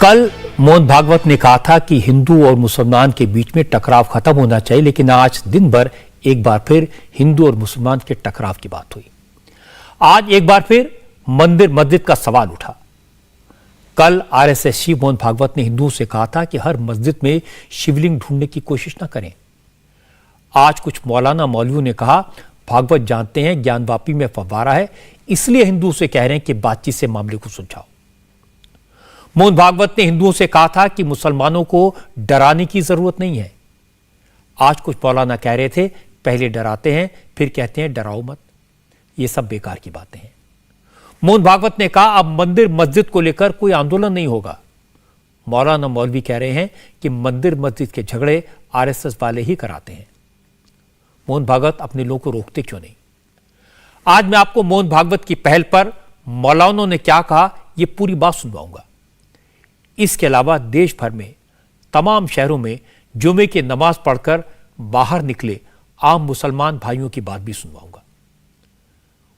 कल मोहन भागवत ने कहा था कि हिंदू और मुसलमान के बीच में टकराव खत्म होना चाहिए, लेकिन आज दिन भर एक बार फिर हिंदू और मुसलमान के टकराव की बात हुई। आज एक बार फिर मंदिर मस्जिद का सवाल उठा। कल आरएसएस चीफ मोहन भागवत ने हिंदुओं से कहा था कि हर मस्जिद में शिवलिंग ढूंढने की कोशिश न करें। आज कुछ मौलाना मौलवियों ने कहा, भागवत जानते हैं ज्ञानवापी में फव्वारा है, इसलिए हिंदू से कह रहे हैं कि बातचीत से मामले को सुलझाओ। मोहन भागवत ने हिंदुओं से कहा था कि मुसलमानों को डराने की जरूरत नहीं है। आज कुछ मौलाना कह रहे थे, पहले डराते हैं फिर कहते हैं डराओ मत। ये सब बेकार की बातें हैं। मोहन भागवत ने कहा, अब मंदिर मस्जिद को लेकर कोई आंदोलन नहीं होगा। मौलाना मौलवी कह रहे हैं कि मंदिर मस्जिद के झगड़े आरएसएस वाले ही कराते हैं। मोहन भागवत अपने लोगों को रोकते क्यों नहीं? आज मैं आपको मोहन भागवत की पहल पर मौलानों ने क्या कहा, यह पूरी बात सुनवाऊंगा। इसके अलावा देश भर में तमाम शहरों में जुमे की नमाज पढ़कर बाहर निकले आम मुसलमान भाइयों की बात भी सुनवाऊंगा।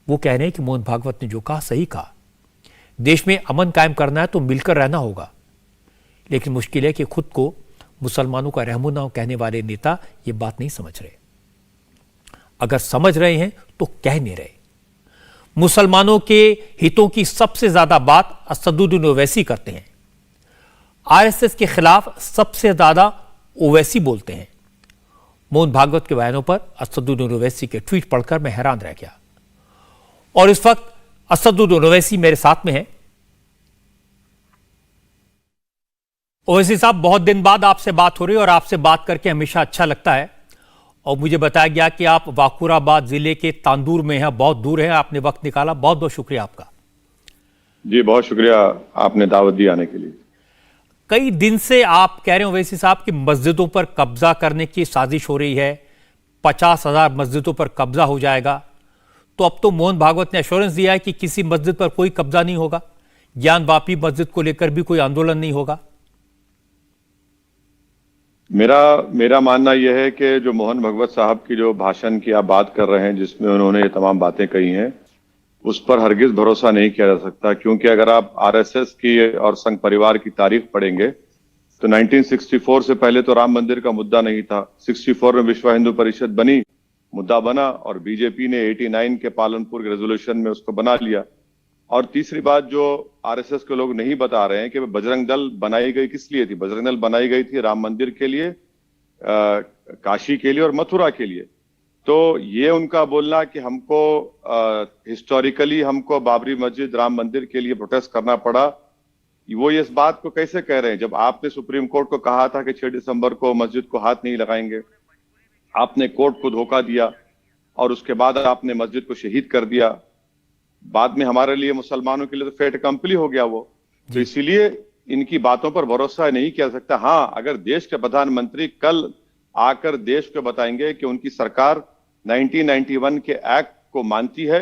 वो कह रहे हैं कि मोहन भागवत ने जो कहा सही कहा, देश में अमन कायम करना है तो मिलकर रहना होगा, लेकिन मुश्किल है कि खुद को मुसलमानों का रहमुना कहने वाले नेता ये बात नहीं समझ रहे। अगर समझ रहे हैं तो कह नहीं रहे। मुसलमानों के हितों की सबसे ज्यादा बात असदुद्दीन ओवैसी करते हैं। आरएसएस के खिलाफ सबसे ज्यादा ओवैसी बोलते हैं। मोहन भागवत के बयानों पर असदुद्दीन ओवैसी के ट्वीट पढ़कर मैं हैरान रह गया। और इस वक्त असदुद्दीन ओवैसी मेरे साथ में है। ओवैसी साहब, बहुत दिन बाद आपसे बात हो रही है और आपसे बात करके हमेशा अच्छा लगता है। और मुझे बताया गया कि आप वाकुराबाद जिले के तांदूर में हैं, बहुत दूर है, आपने वक्त निकाला, बहुत बहुत शुक्रिया आपका। जी बहुत शुक्रिया, आपने दावत दी आने के लिए। कई दिन से आप कह रहे हो ओवैसी साहब कि मस्जिदों पर कब्जा करने की साजिश हो रही है, 50,000 मस्जिदों पर कब्जा हो जाएगा। तो अब तो मोहन भागवत ने एश्योरेंस दिया है कि किसी मस्जिद पर कोई कब्जा नहीं होगा, ज्ञानवापी मस्जिद को लेकर भी कोई आंदोलन नहीं होगा। मेरा मानना यह है कि जो मोहन भागवत साहब की जो भाषण की आप बात कर रहे हैं, जिसमें उन्होंने ये तमाम बातें कही हैं, उस पर हरगिज भरोसा नहीं किया जा सकता। क्योंकि अगर आप आरएसएस की और संघ परिवार की तारीख पढ़ेंगे तो 1964 से पहले तो राम मंदिर का मुद्दा नहीं था। 64 में विश्व हिंदू परिषद बनी, मुद्दा बना, और बीजेपी ने 89 के पालनपुर के रेजोल्यूशन में उसको बना लिया। और तीसरी बात जो आरएसएस के लोग नहीं बता रहे हैं कि बजरंग दल बनाई गई किस लिए थी। बजरंग दल बनाई गई थी राम मंदिर के लिए, काशी के लिए और मथुरा के लिए। तो ये उनका बोलना कि हमको हिस्टोरिकली हमको बाबरी मस्जिद राम मंदिर के लिए प्रोटेस्ट करना पड़ा, वो इस बात को कैसे कह रहे हैं जब आपने सुप्रीम कोर्ट को कहा था कि 6 दिसंबर को मस्जिद को हाथ नहीं लगाएंगे। आपने कोर्ट को धोखा दिया और उसके बाद आपने मस्जिद को शहीद कर दिया। बाद में हमारे लिए मुसलमानों के लिए तो फेट कंपली हो गया वो। तो इसीलिए इनकी बातों पर भरोसा नहीं किया सकता। हाँ, अगर देश के प्रधानमंत्री कल आकर देश को बताएंगे कि उनकी सरकार 1991 के एक्ट को मानती है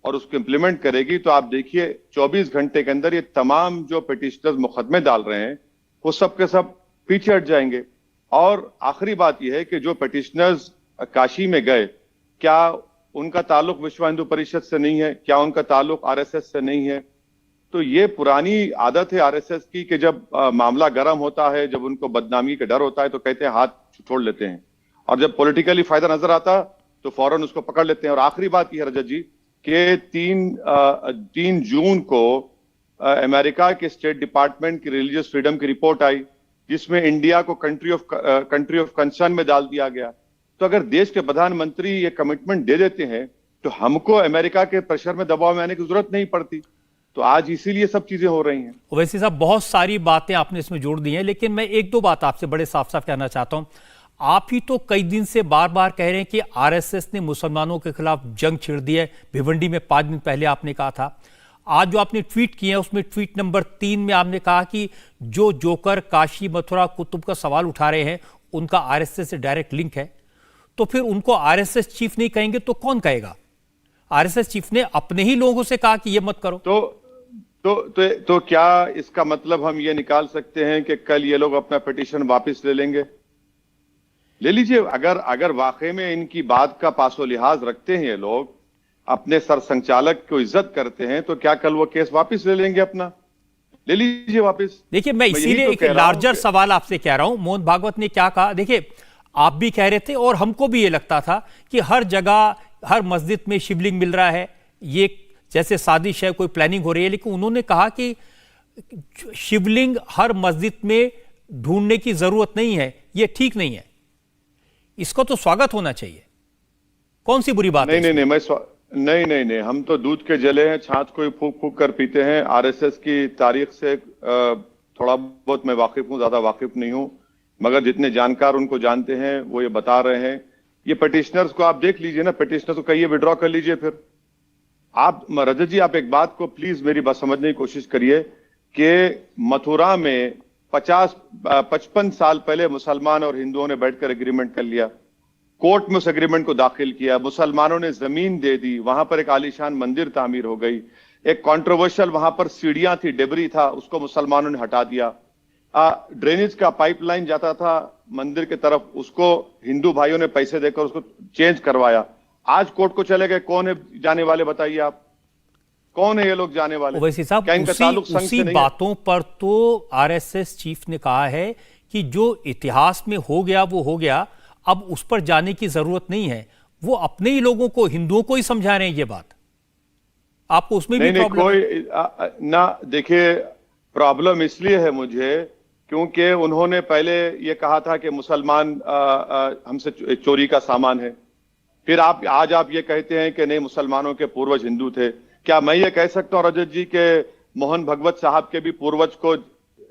और उसको इंप्लीमेंट करेगी, तो आप देखिए 24 घंटे के अंदर ये तमाम जो पिटिशनर्स मुकदमे डाल रहे हैं वो सब के सब पीछे हट जाएंगे। और आखिरी बात यह है कि जो पिटिशनर्स काशी में गए, क्या उनका ताल्लुक विश्व हिंदू परिषद से नहीं है? क्या उनका ताल्लुक आरएसएस से नहीं है? तो ये पुरानी आदत है आरएसएस की कि जब मामला गर्म होता है, जब उनको बदनामी का डर होता है तो कहते हैं हाथ छोड़ लेते हैं, और जब पॉलिटिकली फायदा नजर आता तो फौरन उसको पकड़ लेते हैं। और आखिरी बात यह है रजत जी कि 3 जून को अमेरिका के स्टेट डिपार्टमेंट की रिलीजियस फ्रीडम की रिपोर्ट आई, जिसमें इंडिया को कंट्री ऑफ कंसर्न में डाल दिया गया। तो अगर देश के प्रधानमंत्री ये कमिटमेंट दे देते हैं तो हमको अमेरिका के प्रेशर में दबाव में आने की जरूरत नहीं पड़ती। तो आज इसीलिए सब चीजें हो रही हैं। ओवैसी साहब, बहुत सारी बातें आपने इसमें जोड़ दी हैं, लेकिन मैं एक दो बात आपसे बड़े साफ साफ कहना चाहता हूं। आप ही तो कई दिन से बार बार कह रहे हैं कि आरएसएस ने मुसलमानों के खिलाफ जंग छिड़ दी है। भिवंडी में 5 दिन पहले आपने कहा था। आज जो आपने ट्वीट किए हैं उसमें ट्वीट नंबर 3 में आपने कहा कि जो जोकर काशी मथुरा कुतुब का सवाल उठा रहे हैं उनका आरएसएस से डायरेक्ट लिंक है। तो फिर उनको आरएसएस चीफ नहीं कहेंगे तो कौन कहेगा? आरएसएस चीफ ने अपने ही लोगों से कहा कि ये मत करो। तो क्या इसका मतलब हम ये निकाल सकते हैं कि कल ये लोग अपना पिटीशन वापस ले लेंगे? ले लीजिए। अगर वाकई में इनकी बात का पासो लिहाज रखते हैं ये लोग, अपने सर संचालक को इज्जत करते हैं, तो क्या कल वो केस वापस ले लेंगे अपना? ले लीजिए वापस। देखिए, मैं यही इसीलिए तो एक कह रहा हूं लार्जर कि- सवाल आपसे कह रहा हूं। मोहन भागवत ने क्या कहा, देखिए आप भी कह रहे थे और हमको भी ये लगता था कि हर जगह हर मस्जिद में शिवलिंग मिल रहा है, ये जैसे साजिश है, कोई प्लानिंग हो रही है। लेकिन उन्होंने कहा कि शिवलिंग हर मस्जिद में ढूंढने की जरूरत नहीं है, ये ठीक नहीं है, इसका तो स्वागत होना चाहिए। कौन सी बुरी बात नहीं है नहीं इसमें? नहीं, नहीं नहीं नहीं, हम तो दूध के जले हैं, छाछ को ही फूक फूक कर पीते हैं। आरएसएस की तारीख से थोड़ा बहुत मैं वाकिफ हूं, ज्यादा वाकिफ नहीं हूं, मगर जितने जानकार उनको जानते हैं वो ये बता रहे हैं। ये पिटिशनर्स को आप देख लीजिए ना, पिटिशनर्स को कहिए विड्रॉ कर लीजिए। फिर आप रजत जी, आप एक बात को प्लीज मेरी बात समझने की कोशिश करिए कि मथुरा में 55 साल पहले मुसलमान और हिंदुओं ने बैठकर एग्रीमेंट कर लिया, कोर्ट में उस एग्रीमेंट को दाखिल किया, मुसलमानों ने जमीन दे दी, वहां पर एक आलीशान मंदिर तामीर हो गई। एक कंट्रोवर्शियल वहां पर सीढ़ियां थी, डेबरी था, उसको मुसलमानों ने हटा दिया। ड्रेनेज का पाइपलाइन जाता था मंदिर की तरफ, उसको हिंदू भाइयों ने पैसे देकर उसको चेंज करवाया। आज कोर्ट को चले गए, कौन है जाने वाले बताइए आप, कौन है ये लोग जाने वाले? ओवैसी साहब, क्या इनका ताल्लुक संघ उसी से नहीं है? बातों पर तो आरएसएस चीफ ने कहा है कि जो इतिहास में हो गया वो हो गया, अब उस पर जाने की जरूरत नहीं है। वो अपने ही लोगों को, हिंदुओं को ही समझा रहे हैं ये बात। आपको उसमें भी नहीं प्रॉब्लम है? कोई ना, देखिए प्रॉब्लम इसलिए है मुझे क्योंकि उन्होंने पहले ये कहा था कि मुसलमान हमसे चोरी का सामान है, फिर आज आप ये कहते हैं कि नहीं मुसलमानों के पूर्वज हिंदू थे। क्या मैं ये कह सकता हूं रजत जी के मोहन भगवत साहब के भी पूर्वज को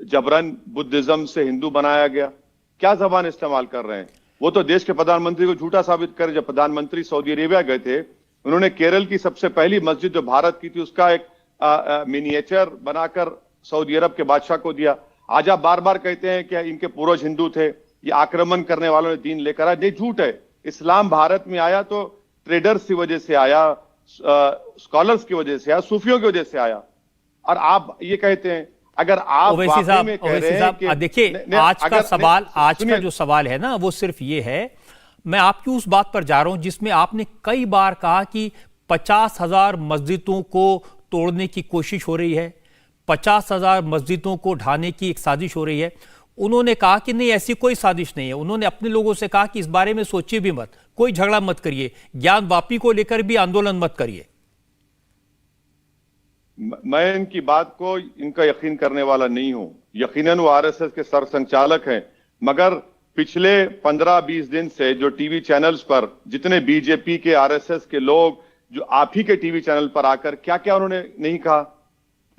जबरन बुद्धिज्म से हिंदू बनाया गया? क्या जबान इस्तेमाल कर रहे हैं? वो तो देश के प्रधानमंत्री को झूठा साबित कर, जब प्रधानमंत्री सऊदी अरेबिया गए थे, उन्होंने केरल की सबसे पहली मस्जिद जो भारत की थी उसका एक मिनिएचर बनाकर सऊदी अरब के बादशाह को दिया। आज आप बार बार कहते हैं कि इनके पूर्वज हिंदू थे, ये आक्रमण करने वालों ने दीन लेकर आया। नहीं, झूठ है। इस्लाम भारत में आया तो ट्रेडर्स की वजह से आया, स्कॉलर्स की वजह से आया, सूफियों की वजह से आया। और आप ये कहते हैं, अगर आप ओवैसी साहब, देखिए आज का सवाल, आज का जो सवाल है ना, वो सिर्फ ये है, मैं आपकी उस बात पर जा रहा हूं जिसमें आपने कई बार कहा कि 50,000 मस्जिदों को तोड़ने की कोशिश हो रही है, 50,000 मस्जिदों को ढाने की एक साजिश हो रही है। उन्होंने कहा कि नहीं, ऐसी कोई साजिश नहीं है। उन्होंने अपने लोगों से कहा कि इस बारे में सोचिए भी मत, कोई झगड़ा मत करिए, ज्ञान वापी को लेकर भी आंदोलन मत करिए। मैं इनकी बात को इनका यकीन करने वाला नहीं हूं। यकीनन वो आरएसएस के सरसंघचालक हैं, मगर पिछले 15-20 दिन से जो टीवी चैनल्स पर जितने बीजेपी के, आरएसएस के लोग जो आप ही के टीवी चैनल पर आकर क्या क्या उन्होंने नहीं कहा।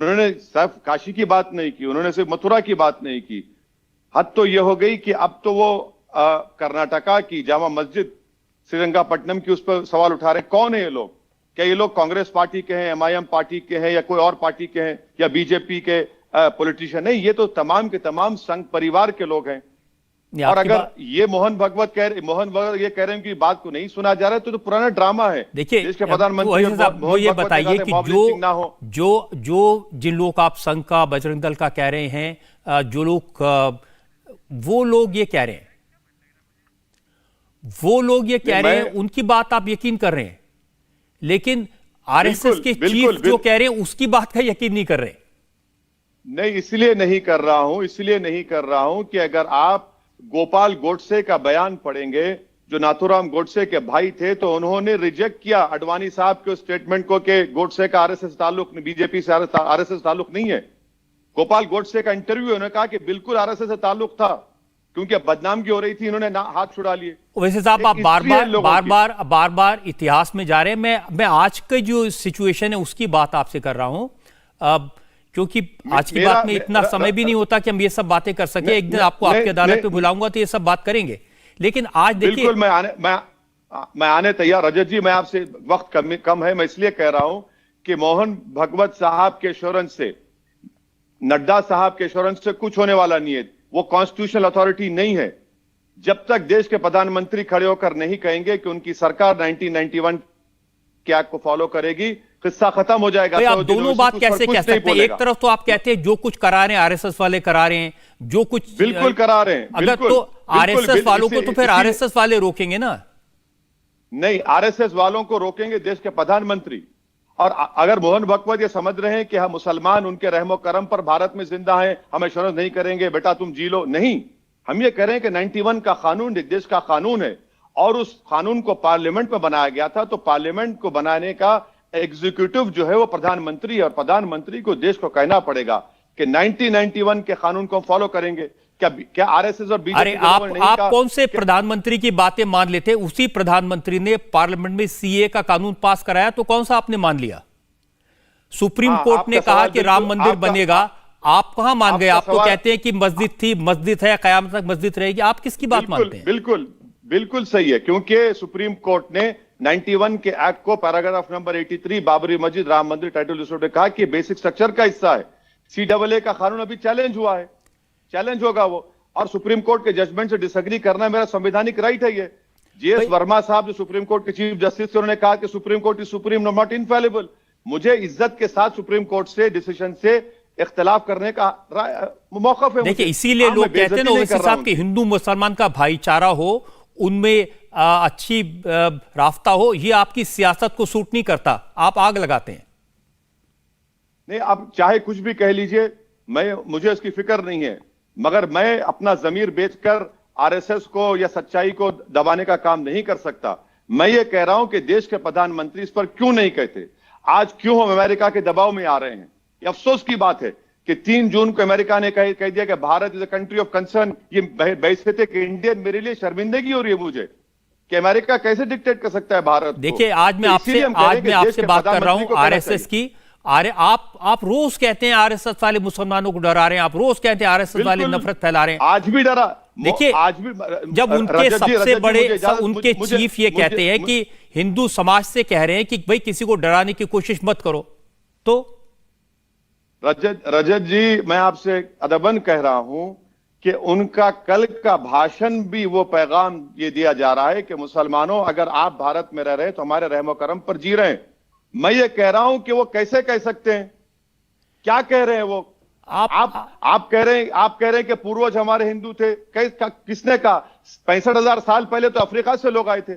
उन्होंने सिर्फ काशी की बात नहीं की, उन्होंने सिर्फ मथुरा की बात नहीं की। हद तो यह हो गई कि अब तो वो कर्नाटका की जामा मस्जिद श्रीरंगापट्टनम की उस पर सवाल उठा रहे। कौन है ये लोग? क्या ये लोग कांग्रेस पार्टी के हैं, एमआईएम पार्टी के हैं, या कोई और पार्टी के हैं, या बीजेपी के पॉलिटिशियन? नहीं, ये तो तमाम के तमाम संघ परिवार के लोग हैं। और अगर ये मोहन भगवत ये कह रहे हैं कि बात को नहीं सुना जा रहा है, तो पुराना ड्रामा है। देखिए, देश के प्रधानमंत्री वो ये बताइए कि जो जिन लोग आप संघ का, बजरंग दल का कह रहे हैं, जो लोग वो लोग ये कह रहे हैं, उनकी बात आप यकीन कर रहे हैं, लेकिन आरएसएस के चीफ जो कह रहे हैं उसकी बात का यकीन नहीं कर रहे। नहीं, इसलिए नहीं कर रहा हूं कि अगर आप गोपाल गोडसे का बयान पढ़ेंगे, जो नाथूराम गोडसे के भाई थे, तो उन्होंने रिजेक्ट किया अडवाणी साहब के स्टेटमेंट को कि गोडसे का आरएसएस ताल्लुक, बीजेपी से आरएसएस ताल्लुक नहीं है। गोपाल गोडसे का इंटरव्यू, उन्होंने कहा कि बिल्कुल आरएसएस से ताल्लुक था, क्योंकि बदनामगी हो रही थी, इन्होंने हाथ छुड़ा लिए। वैसे साहब, आप बार बार इतिहास में जा रहे हैं। मैं आज की जो सिचुएशन है उसकी बात आपसे कर रहा हूं, क्योंकि आज की बात में इतना समय भी नहीं होता कि हम ये सब बातें कर सके। एक दिन आपको आपकी अदालत में बुलाऊंगा तो ये सब बात करेंगे, लेकिन आज देखिए, बिल्कुल मैं आने तैयार। रजत जी, मैं आपसे, वक्त कम है, मैं इसलिए कह रहा हूं कि मोहन भगवत साहब के एश्योरेंस से, नड्डा साहब के एश्योरेंस से कुछ होने वाला नहीं है। वो कॉन्स्टिट्यूशनल अथॉरिटी नहीं है। जब तक देश के प्रधानमंत्री खड़े होकर नहीं कहेंगे कि उनकी सरकार 1991 के एक्ट को फॉलो करेगी, किस्सा खत्म हो जाएगा। तो आप दोनों बात कैसे कह सकते हैं? एक तरफ तो आप कहते हैं जो कुछ करा रहे हैं आरएसएस वाले करा रहे हैं, जो कुछ बिल्कुल करा रहे हैं। अगर तो आरएसएस वालों को तो फिर आरएसएस वाले रोकेंगे ना? नहीं, आरएसएस वालों को रोकेंगे देश के प्रधानमंत्री। और अगर मोहन भगवत ये समझ रहे हैं कि हम मुसलमान उनके रहमो करम पर भारत में जिंदा हैं, हम एश्योरेंस नहीं करेंगे, बेटा तुम जी लो, नहीं। हम ये कह रहे हैं कि 91 का कानून देश का कानून है और उस कानून को पार्लियामेंट में बनाया गया था, तो पार्लियामेंट को बनाने का एग्जीक्यूटिव जो है वो प्रधानमंत्री है और प्रधानमंत्री को देश को कहना पड़ेगा कि 1991 के कानून को हम फॉलो करेंगे। क्या आरएसएस और बीजेपी अरे आप कौन से प्रधानमंत्री की बातें मान लेते? उसी प्रधानमंत्री ने पार्लियामेंट में सीए का कानून पास कराया, तो कौन सा आपने मान लिया? सुप्रीम कोर्ट ने कहा कि राम मंदिर बनेगा, आप कहां मान गए? आप तो कहते हैं कि मस्जिद थी, मस्जिद है, कयामत तक मस्जिद रहेगी। आप किसकी बात मानते हैं? बिल्कुल बिल्कुल सही है, क्योंकि सुप्रीम कोर्ट ने 91 के एक्ट को पैराग्राफ नंबर 83 बाबरी मस्जिद राम मंदिर टाइटल डिसऑर्डर कहा कि बेसिक स्ट्रक्चर का हिस्सा है। सीएए का कानून अभी चैलेंज हुआ है, चैलेंज होगा वो, और सुप्रीम कोर्ट के जजमेंट से डिसएग्री करना मेरा संवैधानिक राइट है। ये जीएस वर्मा साहब जो सुप्रीम कोर्ट के चीफ जस्टिस थे, उन्होंने कहा कि supreme court is supreme not infallible. मुझे इज्जत के साथ सुप्रीम कोर्ट से डिसीजन से इख्तिलाफ करने का मौका है। देखिए, इसीलिए लोग कहते हैं ना ओवैसी साहब कि हिंदू मुसलमान का भाईचारा हो, उनमें अच्छी राफ्ता हो, ये आपकी सियासत को सूट नहीं करता, आप आग लगाते हैं। नहीं, आप चाहे कुछ भी कह लीजिए, मुझे इसकी फिक्र नहीं है, मगर मैं अपना जमीर बेचकर आरएसएस को या सच्चाई को दबाने का काम नहीं कर सकता। मैं ये कह रहा हूं कि देश के प्रधानमंत्री इस पर क्यों नहीं कहते। आज क्यों हम अमेरिका के दबाव में आ रहे हैं? ये अफसोस की बात है कि 3 जून को अमेरिका ने कह दिया कि Bharat is a country of concern. ये बहसते कि इंडियन, मेरे लिए शर्मिंदगी हो रही है मुझे कि अमेरिका कैसे डिक्टेट कर सकता है भारत को। देखिए, आज मैं आपसे बात कर रहा हूं आरएसएस की। अरे आप रोज कहते हैं आरएसएस वाले मुसलमानों को डरा रहे हैं, आप रोज कहते हैं आरएसएस वाले नफरत फैला रहे हैं। आज भी डरा। देखिए, आज भी जब उनके सबसे बड़े उनके चीफ ये कहते हैं कि हिंदू समाज से कह रहे हैं कि भाई किसी को डराने की कोशिश मत करो, तो रजत जी, मैं आपसे अदबन कह रहा हूं कि उनका कल का भाषण भी वो पैगाम ये दिया जा रहा है कि मुसलमानों, अगर आप भारत में रह रहे हैं तो हमारे रहमो करम पर जी रहे हैं। मैं ये कह रहा हूं कि वो कैसे कह सकते हैं? क्या कह रहे हैं वो? आप कह रहे हैं कि पूर्वज हमारे हिंदू थे। किसने कहा? 65,000 साल पहले तो अफ्रीका से लोग आए थे,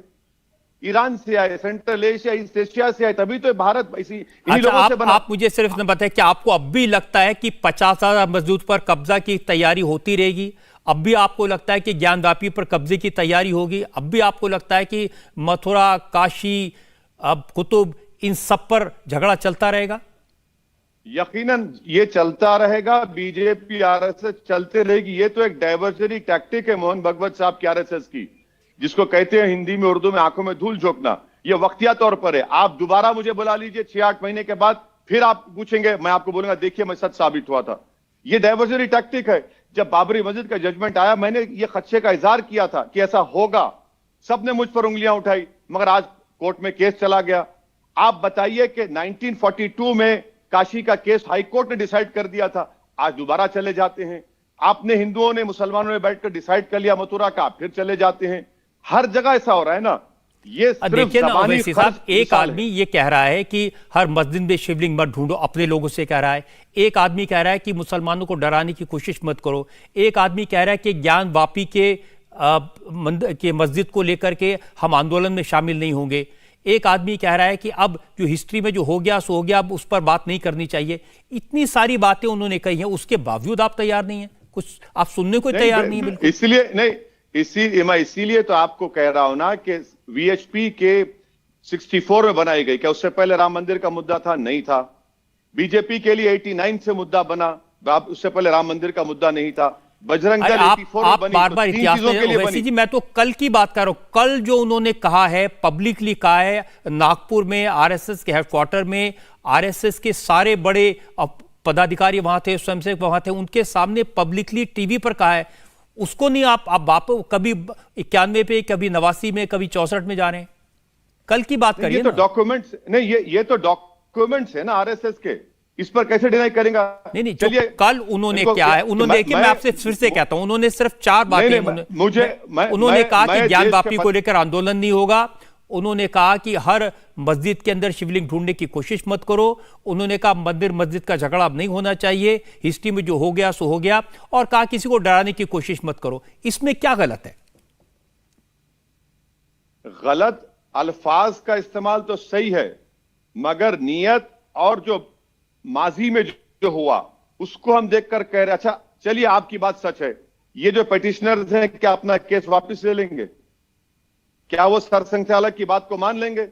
ईरान से आए, सेंट्रल एशिया, ईस्ट एशिया से आए, तभी तो भारत इन्हीं लोगों से बना। आप मुझे सिर्फ न बताएं कि आपको अब भी लगता है कि 50,000 मस्जिद पर कब्जा की तैयारी होती रहेगी? अब भी आपको लगता है कि ज्ञानवापी पर कब्जे की तैयारी होगी? अब भी आपको लगता है कि मथुरा, काशी, अब कुतुब, इन सब पर झगड़ा चलता रहेगा? यकीनन ये चलता रहेगा। बीजेपी आरएसएस चलते रहेगी। ये तो एक डाइवर्जरी टैक्टिक है मोहन भगवत साहब की, आरएसएस की, जिसको कहते हैं हिंदी में, उर्दू में आंखों में धूल झोंकना। ये वक्तिया तौर पर है। आप दोबारा मुझे बुला लीजिए 6-8 महीने के बाद, फिर आप पूछेंगे, मैं आपको बोलूंगा देखिए मैं सच साबित हुआ था। ये डाइवर्जरी टैक्टिक है। जब बाबरी मस्जिद का जजमेंट आया, मैंने ये खदशे का इजहार किया था कि ऐसा होगा। सबने मुझ पर उंगलियां उठाई, मगर आज कोर्ट में केस चला गया। आप बताइए कि 1942 में काशी का केस हाई कोर्ट ने डिसाइड कर दिया था, आज दोबारा चले जाते हैं। आपने, हिंदुओं ने, मुसलमानों ने बैठकर डिसाइड कर लिया मथुरा का, फिर चले जाते हैं। हर जगह ऐसा हो रहा है ना। ये देखिए ना ओवैसी साहब, एक आदमी ये कह रहा है कि हर मस्जिद में शिवलिंग मत ढूंढो, अपने लोगों से कह रहा है। एक आदमी कह रहा है कि मुसलमानों को डराने की कोशिश मत करो। एक आदमी कह रहा है कि ज्ञानवापी के मस्जिद को लेकर के हम आंदोलन में शामिल नहीं होंगे। एक आदमी कह रहा है कि अब जो हिस्ट्री में जो हो गया सो हो गया, अब उस पर बात नहीं करनी चाहिए। इतनी सारी बातें उन्होंने कही हैं, उसके बावजूद आप तैयार नहीं है, कुछ आप सुनने को तैयार नहीं है। बिल्कुल इसलिए नहीं, इसीलिए तो आपको कह रहा हूं ना कि वीएचपी के 64 में बनाई गई। क्या उससे पहले राम मंदिर का मुद्दा था? नहीं था। बीजेपी के लिए 89 से मुद्दा बना, उससे पहले राम मंदिर का मुद्दा नहीं था। बजरंग दल 84 में बनी। बार-बार इतिहास में ओवैसी जी, मैं तो कल की बात कर रहा हूं। कल जो उन्होंने कहा है, पब्लिकली कहा है, नागपुर में आरएसएस के हेडक्वार्टर में आरएसएस के सारे बड़े पदाधिकारी वहां थे, स्वयंसेवक वहां थे, उनके सामने पब्लिकली टीवी पर कहा है। उसको नहीं आप कभी 91 पे, कभी 89 में, कभी 64 में जा रहे हैं। कल की बात करिए। ये तो डॉक्यूमेंट्स नहीं, ये तो डॉक्यूमेंट्स है ना आरएसएस के, इस पर कैसे डिनाई करेंगे? नहीं, चलिए, कल उन्होंने क्या है, उन्होंने देखिए, मैं आपसे फिर से कहता हूं, उन्होंने सिर्फ 4 बातें उन्होंने कहा कि ज्ञानवापी को लेकर आंदोलन नहीं होगा। उन्होंने कहा कि हर मस्जिद के अंदर शिवलिंग ढूंढने की कोशिश मत करो। उन्होंने कहा मंदिर मस्जिद का झगड़ा अब नहीं होना चाहिए, हिस्ट्री में जो हो गया सो हो गया, और कहा किसी को डराने की कोशिश मत करो। इसमें क्या गलत है? गलत अल्फाज का इस्तेमाल तो सही है, मगर नियत और जो माजी में जो हुआ उसको हम देखकर कह रहे अच्छा चलिए आपकी बात सच है, ये जो पिटिशनर्स हैं क्या अपना केस वापस ले लेंगे? क्या वो सरसंघचालक की बात को मान लेंगे?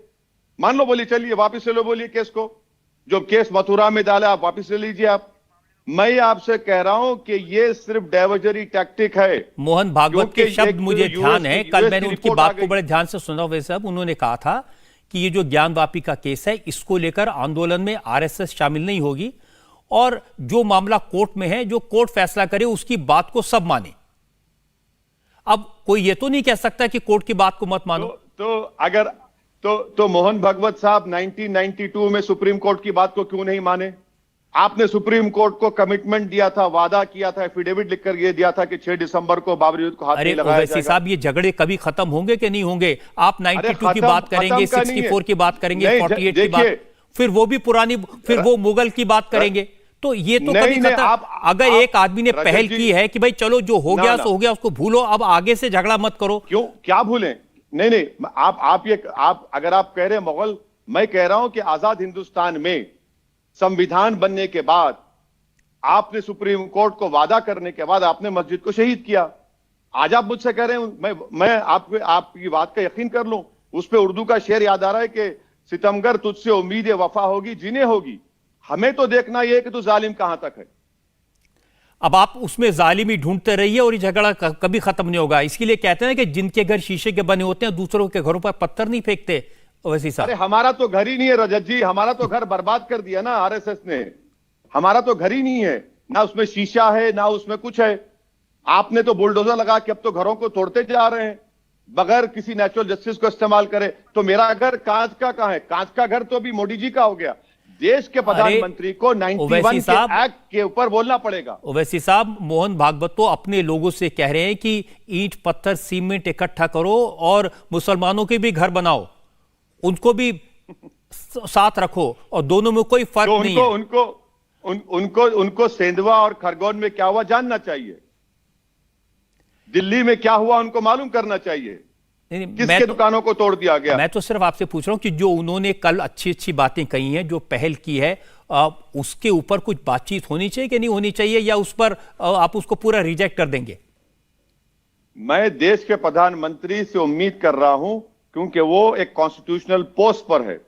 मान लो, बोलिए चलिए वापस ले लो, बोलिए केस को, जो केस मथुरा में डाला आप वापस ले लीजिए आप। मैं आपसे कह रहा हूं कि ये सिर्फ डाइवर्जरी टैक्टिक है। मोहन भागवत के शब्द मुझे ध्यान है, कल मैंने उनकी बात को बड़े ध्यान से सुना हुआ साहब, उन्होंने कहा था कि ये जो ज्ञान वापी का केस है इसको लेकर आंदोलन में आरएसएस शामिल नहीं होगी और जो मामला कोर्ट में है, जो कोर्ट फैसला करे उसकी बात को सब माने। अब कोई ये तो नहीं कह सकता कि कोर्ट की बात को मत मानो। तो अगर तो मोहन भागवत साहब 1992 में सुप्रीम कोर्ट की बात को क्यों नहीं माने? आपने सुप्रीम कोर्ट को कमिटमेंट दिया था, वादा किया था, एफिडेविट लिखकर ये दिया था कि 6 दिसंबर को बाबरी मस्जिद को हाथ नहीं लगाया जाएगा। साहब ये झगड़े कभी खत्म होंगे कि नहीं होंगे? आप 92 की बात करेंगे, 64 की बात करेंगे, 48 की बात, फिर वो भी पुरानी, फिर वो मुगल की बात करेंगे, तो ये तो कभी खत्म। अगर एक आदमी ने पहल की है कि भाई चलो जो हो गया सो हो गया, उसको भूलो, अब आगे से झगड़ा मत करो। क्यों, क्या भूलें? नहीं, आप अगर आप कह रहे हैं मुगल, मैं कह रहा हूं कि आजाद हिंदुस्तान में संविधान बनने के बाद आपने सुप्रीम कोर्ट को वादा करने के बाद आपने मस्जिद को शहीद किया। आज आप मुझसे कह रहे हैं, मैं आपकी बात का यकीन कर लूं, उस पे उर्दू का शेर याद आ रहा है कि सितमगर तुझसे उम्मीद वफा होगी जिन्हें होगी, हमें तो देखना यह कि तू जालिम कहां तक है। अब आप उसमें जालिमी ढूंढते रहिए और ये झगड़ा कभी खत्म नहीं होगा। इसके लिए कहते हैं कि जिनके घर शीशे के बने होते हैं दूसरों के घरों पर पत्थर नहीं फेंकते। वैसे साहब, अरे हमारा तो घर ही नहीं है रजत जी, हमारा तो घर बर्बाद कर दिया ना आरएसएस ने। हमारा तो घर ही नहीं है, ना उसमें शीशा है ना उसमें कुछ है। आपने तो बुलडोजर लगा के अब तो घरों को तोड़ते जा रहे हैं बगैर किसी नेचुरल जस्टिस को इस्तेमाल करे। तो मेरा घर कांच का कहां है? कांच का घर तो अभी मोदी जी का हो गया। देश के प्रधानमंत्री को 91 के एक्ट के ऊपर बोलना पड़ेगा। ओवैसी साहब, मोहन भागवत तो अपने लोगों से कह रहे हैं कि ईंट पत्थर सीमेंट इकट्ठा करो और मुसलमानों के भी घर बनाओ, उनको भी साथ रखो और दोनों में कोई फर्क नहीं है। उनको सेंधवा और खरगोन में क्या हुआ जानना चाहिए, दिल्ली में क्या हुआ उनको मालूम करना चाहिए, किसके दुकानों को तोड़ दिया गया। मैं तो सिर्फ आपसे पूछ रहा हूं कि जो उन्होंने कल अच्छी अच्छी बातें कही हैं, जो पहल की है, उसके ऊपर कुछ बातचीत होनी चाहिए कि नहीं होनी चाहिए, या उस पर आप उसको पूरा रिजेक्ट कर देंगे? मैं देश के प्रधानमंत्री से उम्मीद कर रहा हूं, क्योंकि वो एक कॉन्स्टिट्यूशनल पोस्ट पर है।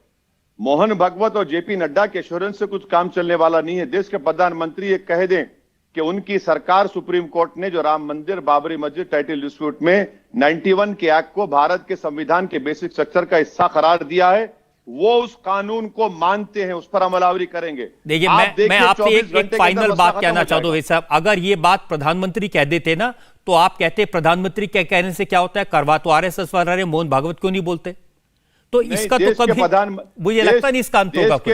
मोहन भागवत और जेपी नड्डा के एश्योरेंस से कुछ काम चलने वाला नहीं है। देश के प्रधानमंत्री ये कह दें कि उनकी सरकार, सुप्रीम कोर्ट ने जो राम मंदिर, बाबरी मस्जिद टाइटल डिस्प्यूट में 91 के एक्ट को भारत के संविधान के बेसिक स्ट्रक्चर का हिस्सा करार दिया है, वो उस कानून को मानते हैं, उस पर अमलावरी करेंगे। देखिए, मैं आपसे एक फाइनल बात कहना चाहता हूं साहब, अगर ये बात प्रधानमंत्री कह देते ना, तो आप कहते प्रधानमंत्री के कहने से क्या होता है, करवा तो आरएसएस वाला रहे, मोहन भागवत क्यों नहीं बोलते? तो इसका तो कभी मुझे लगता नहीं इसका अंत होगा कोई।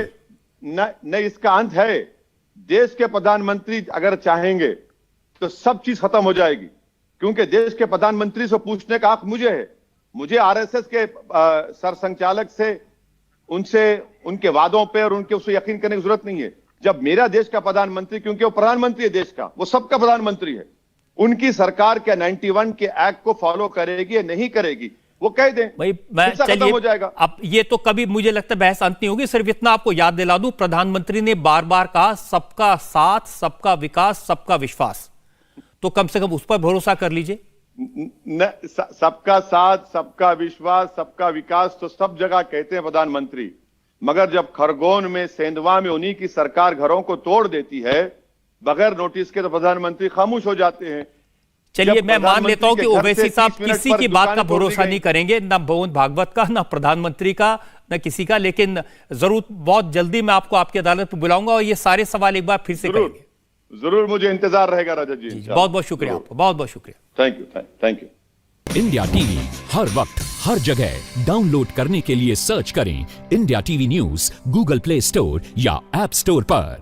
नहीं, इसका अंत है। देश के प्रधानमंत्री अगर चाहेंगे तो सब चीज खत्म हो जाएगी, क्योंकि देश के प्रधानमंत्री से पूछने का हक मुझे है। मुझे आरएसएस के सरसंघचालक से, उनसे, उनके वादों पे और उनके उससे यकीन करने की जरूरत नहीं है। जब मेरा देश का प्रधानमंत्री, क्योंकि वो प्रधानमंत्री है देश का, वो सबका प्रधानमंत्री है, उनकी सरकार क्या 91 के एक्ट को फॉलो करेगी या नहीं करेगी, वो कह दें भाई। मैं चलिए, हो जाएगा। अब ये तो कभी मुझे लगता है बहस अंत नहीं होगी। सिर्फ इतना आपको याद दिला दूं, प्रधानमंत्री ने बार बार कहा सबका साथ, सबका विकास, सबका विश्वास, तो कम से कम उस पर भरोसा कर लीजिए। सबका साथ, सबका विश्वास, सबका विकास तो सब जगह कहते हैं प्रधानमंत्री, मगर जब खरगोन में, सेंधवा में उन्हीं की सरकार घरों को तोड़ देती है बगैर नोटिस के, तो प्रधानमंत्री खामोश हो जाते हैं। चलिए, मैं मान लेता हूं कि ओवैसी साहब किसी की बात का भरोसा नहीं करेंगे, ना मोहन भागवत का, ना प्रधानमंत्री का, ना किसी का, लेकिन जरूर बहुत जल्दी मैं आपको आपकी अदालत पर बुलाऊंगा और ये सारे सवाल एक बार फिर से करेंगे। जरूर, मुझे इंतजार रहेगा रजत जी। बहुत बहुत शुक्रिया आपका, बहुत बहुत शुक्रिया। Thank you. इंडिया टीवी हर वक्त हर जगह डाउनलोड करने के लिए सर्च करें India TV news Google play store या ऐप स्टोर पर।